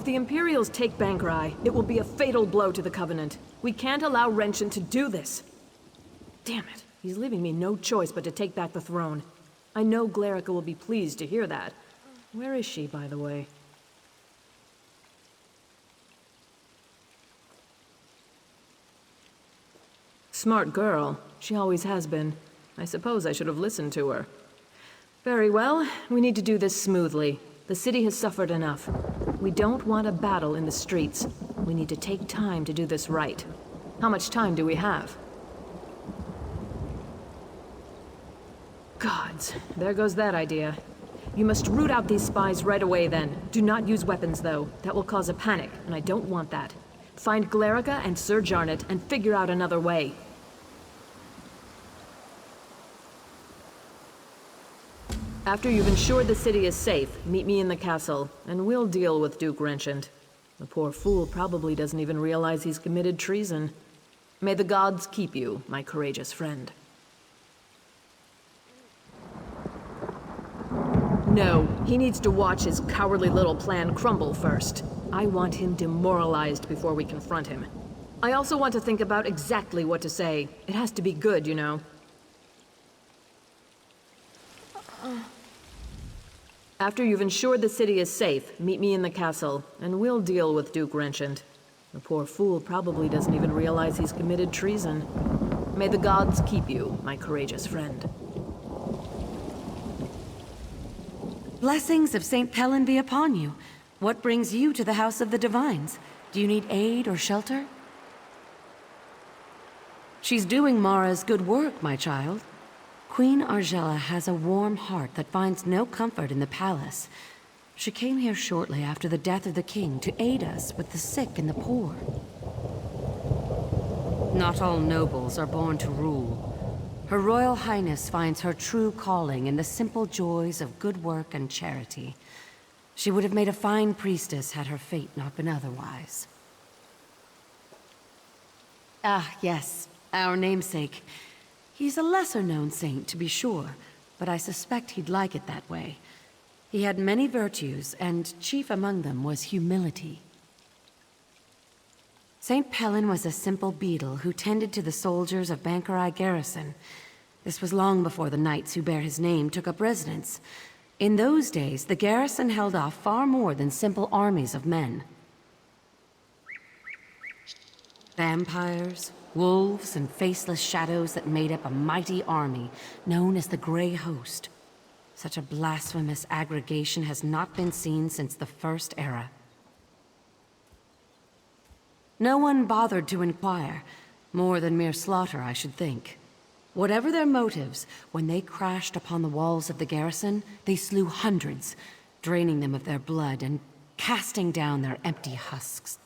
the Imperials take Bangkorai, it will be a fatal blow to the Covenant. We can't allow Renchant to do this. Damn it. He's leaving me no choice but to take back the throne. I know Glerica will be pleased to hear that. Where is she, by the way? Smart girl. She always has been. I suppose I should have listened to her. Very well. We need to do this smoothly. The city has suffered enough. We don't want a battle in the streets. We need to take time to do this right. How much time do we have? Gods, there goes that idea. You must root out these spies right away then. Do not use weapons though. That will cause a panic, and I don't want that. Find Glerica and Sir Jarnet and figure out another way. After you've ensured the city is safe, meet me in the castle, and we'll deal with Duke Renchant. The poor fool probably doesn't even realize he's committed treason. May the gods keep you, my courageous friend. No, he needs to watch his cowardly little plan crumble first. I want him demoralized before we confront him. I also want to think about exactly what to say. It has to be good, you know. After you've ensured the city is safe, meet me in the castle, and we'll deal with Duke Renchant. The poor fool probably doesn't even realize he's committed treason. May the gods keep you, my courageous friend. Blessings of St. Pelin be upon you. What brings you to the House of the Divines? Do you need aid or shelter? She's doing Mara's good work, my child. Queen Arzhela has a warm heart that finds no comfort in the palace. She came here shortly after the death of the king to aid us with the sick and the poor. Not all nobles are born to rule. Her Royal Highness finds her true calling in the simple joys of good work and charity. She would have made a fine priestess had her fate not been otherwise. Ah, yes, our namesake. He's a lesser-known saint, to be sure, but I suspect he'd like it that way. He had many virtues, and chief among them was humility. St. Pelin was a simple beadle who tended to the soldiers of Bangkorai garrison. This was long before the knights who bear his name took up residence. In those days, the garrison held off far more than simple armies of men. Vampires, wolves, and faceless shadows that made up a mighty army known as the Grey Host. Such a blasphemous aggregation has not been seen since the First Era. No one bothered to inquire, more than mere slaughter, I should think. Whatever their motives, when they crashed upon the walls of the garrison, they slew hundreds, draining them of their blood and casting down their empty husks.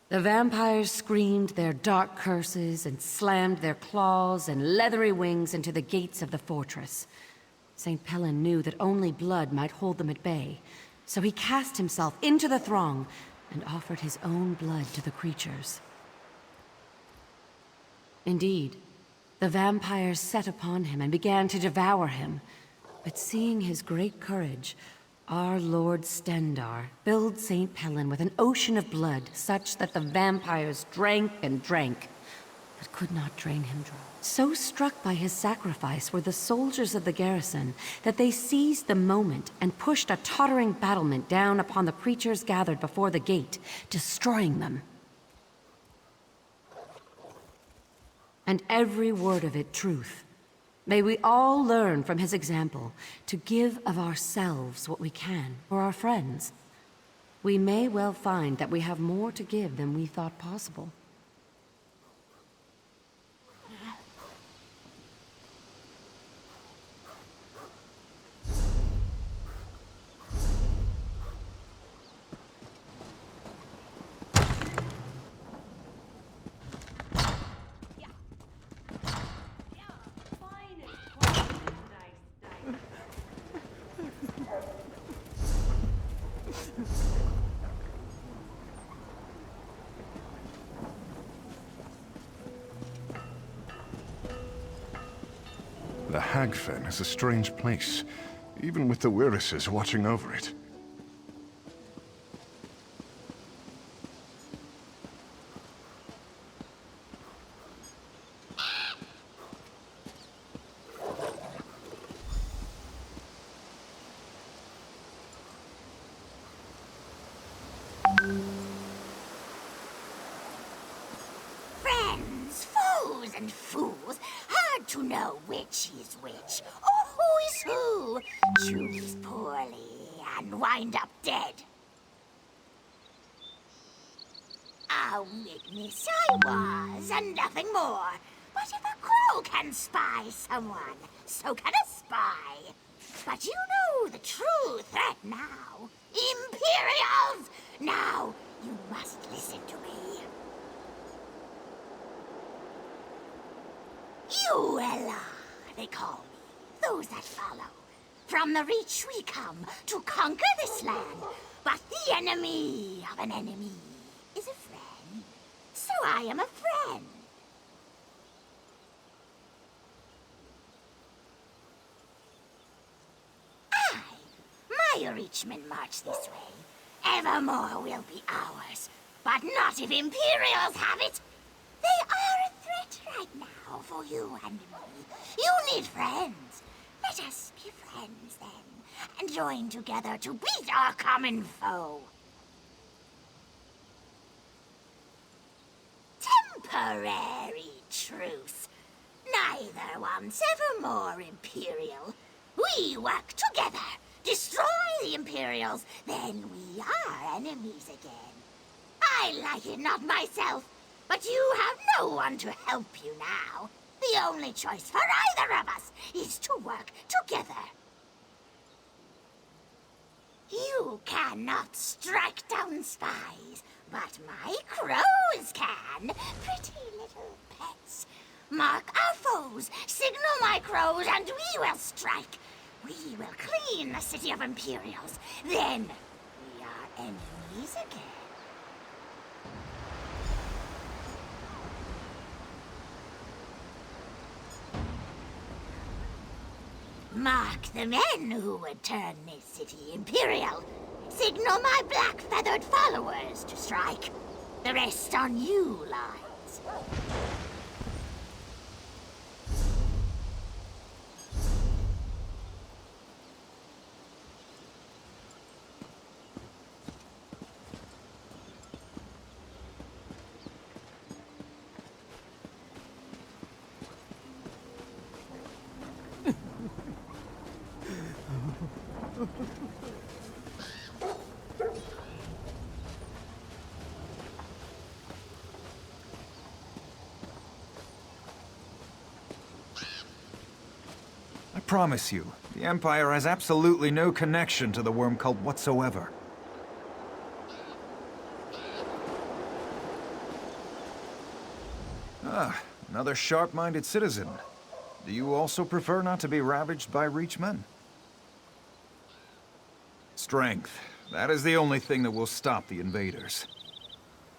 The vampires screamed their dark curses and slammed their claws and leathery wings into the gates of the fortress. St. Pelin knew that only blood might hold them at bay, so he cast himself into the throng and offered his own blood to the creatures. Indeed, the vampires set upon him and began to devour him. But seeing his great courage, our Lord Stendar filled St. Pelin with an ocean of blood such that the vampires drank and drank, but could not drain him dry. So struck by his sacrifice were the soldiers of the garrison that they seized the moment and pushed a tottering battlement down upon the preachers gathered before the gate, destroying them. And every word of it truth. May we all learn from his example to give of ourselves what we can for our friends. We may well find that we have more to give than we thought possible. The Hagfen is a strange place, even with the Wirises watching over it. and fools. Hard to know which is which, or who is who. Choose poorly and wind up dead. A witness I was, and nothing more. But if a crow can spy someone, so can a spy. But you know the true threat now. Imperials! Now, you must listen to me. Uella, they call me. Those that follow. From the Reach we come to conquer this land. But the enemy of an enemy is a friend. So I am a friend. My Reachmen march this way. Evermore will be ours. But not if Imperials have it. They are a threat right now for you and me. You need friends. Let us be friends then, and join together to beat our common foe. Temporary truce. Neither wants Evermore Imperial. We work together. Destroy the Imperials, then we are enemies again. I like it not myself, but you have no one to help you now. The only choice for either of us is to work together. You cannot strike down spies, but my crows can. Pretty little pets. Mark our foes, signal my crows, and we will strike. We will clean the city of Imperials. Then we are enemies again. Mark the men who would turn this city Imperial. Signal my black-feathered followers to strike. The rest on you lies. I promise you, the Empire has absolutely no connection to the worm cult whatsoever. Ah, another sharp-minded citizen. Do you also prefer not to be ravaged by Reachmen? Strength. That is the only thing that will stop the invaders.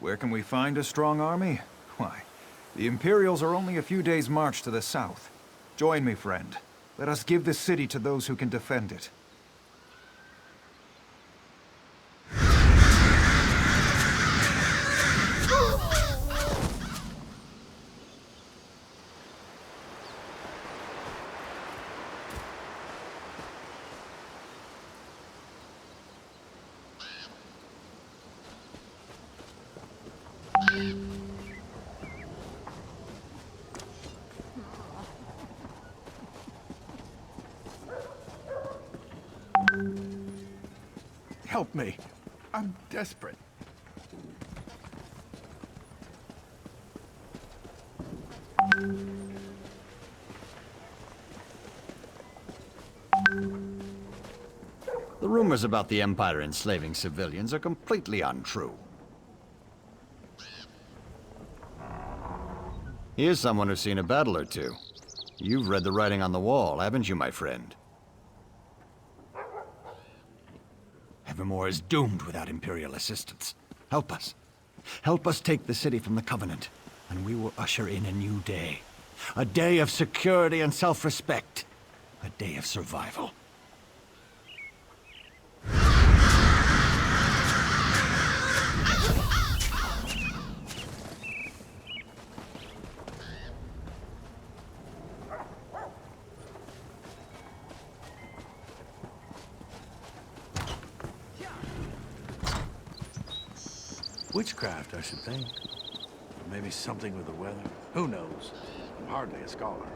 Where can we find a strong army? Why, the Imperials are only a few days' march to the south. Join me, friend. Let us give the city to those who can defend it. Help me. I'm desperate. The rumors about the Empire enslaving civilians are completely untrue. Here's someone who's seen a battle or two. You've read the writing on the wall, haven't you, my friend? Evermore is doomed without Imperial assistance. Help us. Help us take the city from the Covenant, and we will usher in a new day. A day of security and self-respect. A day of survival. Witchcraft, I should think. Or maybe something with the weather. Who knows? I'm hardly a scholar.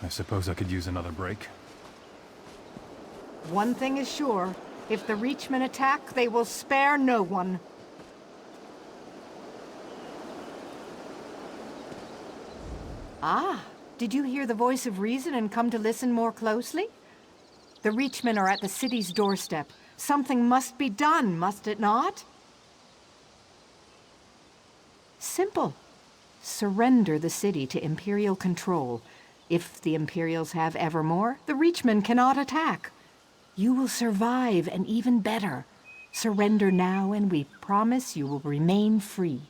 I suppose I could use another break. One thing is sure. If the Reachmen attack, they will spare no one. Ah, did you hear the voice of reason and come to listen more closely? The Reachmen are at the city's doorstep. Something must be done, must it not? Simple. Surrender the city to Imperial control. If the Imperials have Evermore, the Reachmen cannot attack. You will survive, and even better. Surrender now, and we promise you will remain free.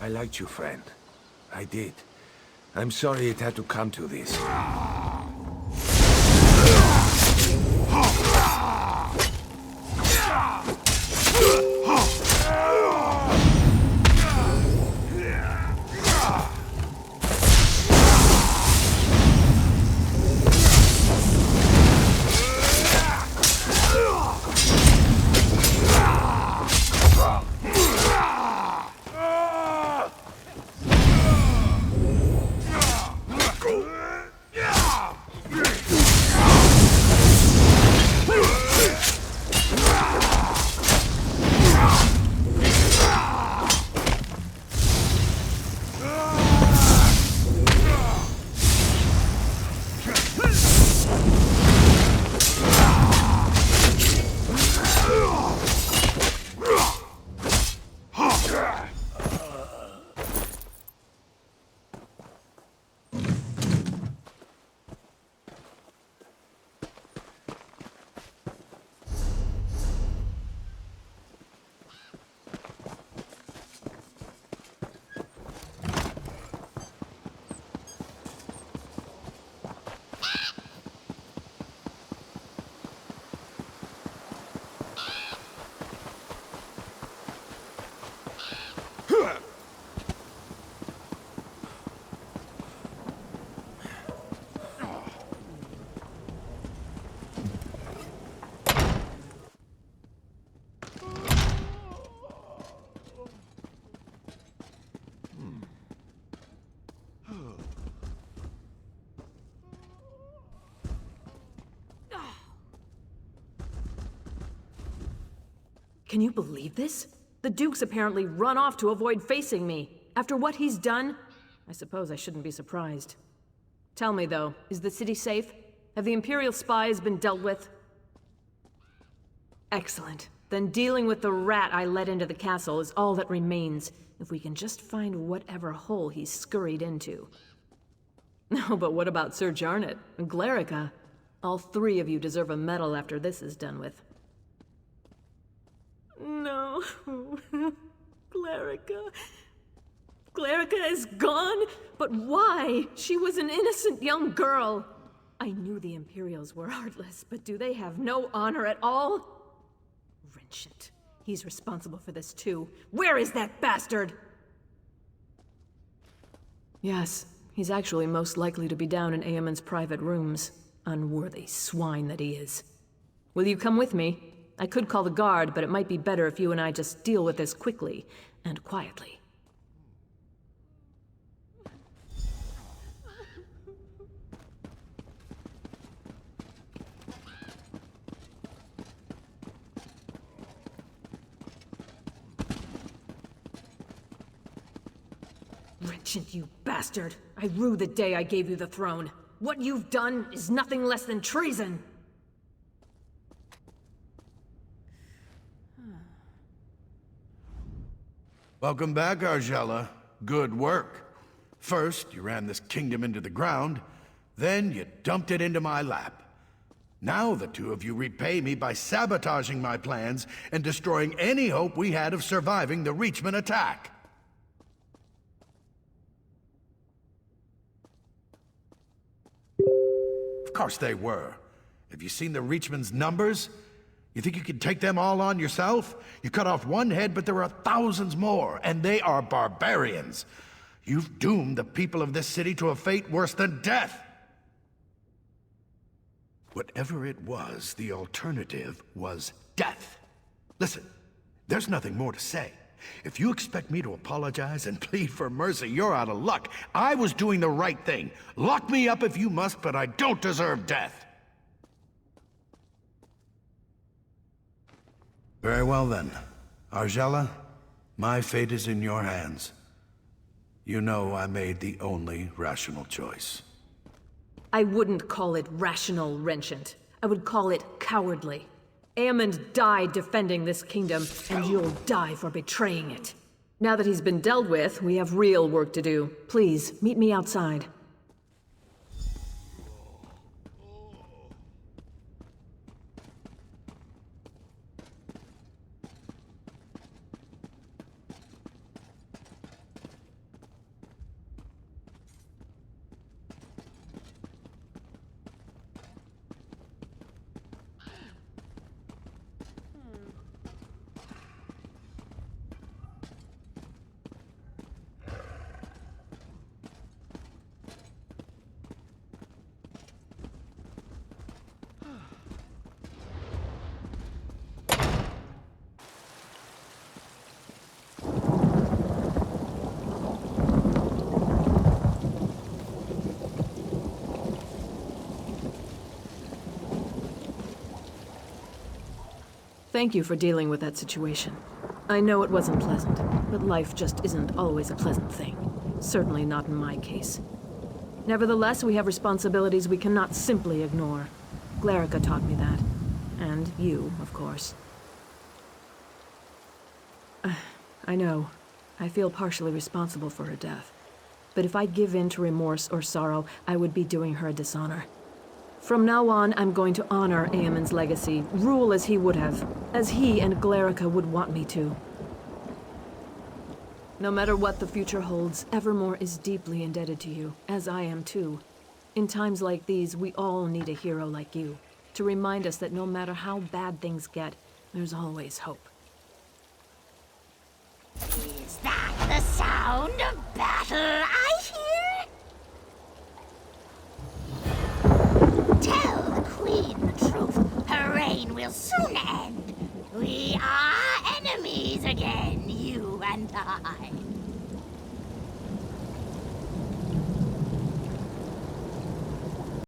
I liked you, friend. I did. I'm sorry it had to come to this. Can you believe this? The Duke's apparently run off to avoid facing me. After what he's done, I suppose I shouldn't be surprised. Tell me, though, is the city safe? Have the Imperial spies been dealt with? Excellent. Then dealing with the rat I let into the castle is all that remains, if we can just find whatever hole he's scurried into. No, but what about Sir Jarnet and Glerica? All three of you deserve a medal after this is done with. No. Glerica. Glerica is gone? But why? She was an innocent young girl. I knew the Imperials were heartless, but do they have no honor at all? Renchant. He's responsible for this too. Where is that bastard? Yes, he's actually most likely to be down in Eamond's private rooms. Unworthy swine that he is. Will you come with me? I could call the guard, but it might be better if you and I just deal with this quickly and quietly. Renchant, you bastard! I rue the day I gave you the throne. What you've done is nothing less than treason! Welcome back, Arzhela. Good work. First, you ran this kingdom into the ground, then you dumped it into my lap. Now the two of you repay me by sabotaging my plans and destroying any hope we had of surviving the Reachmen attack. Of course they were. Have you seen the Reachmen's numbers? You think you can take them all on yourself? You cut off one head, but there are thousands more, and they are barbarians. You've doomed the people of this city to a fate worse than death. Whatever it was, the alternative was death. Listen, there's nothing more to say. If you expect me to apologize and plead for mercy, you're out of luck. I was doing the right thing. Lock me up if you must, but I don't deserve death. Very well then. Arzhela, my fate is in your hands. You know I made the only rational choice. I wouldn't call it rational, Renchant. I would call it cowardly. Eamond died defending this kingdom, and you'll die for betraying it. Now that he's been dealt with, we have real work to do. Please, meet me outside. Thank you for dealing with that situation. I know it wasn't pleasant, but life just isn't always a pleasant thing. Certainly not in my case. Nevertheless, we have responsibilities we cannot simply ignore. Glerica taught me that. And you, of course. I know. I feel partially responsible for her death. But if I give in to remorse or sorrow, I would be doing her a dishonor. From now on, I'm going to honor Eamond's legacy, rule as he would have, as he and Glerica would want me to. No matter what the future holds, Evermore is deeply indebted to you, as I am too. In times like these, we all need a hero like you, to remind us that no matter how bad things get, there's always hope. Is that the sound of battle I hear? Tell the Queen the truth. Her reign will soon end. We are enemies again, you and I.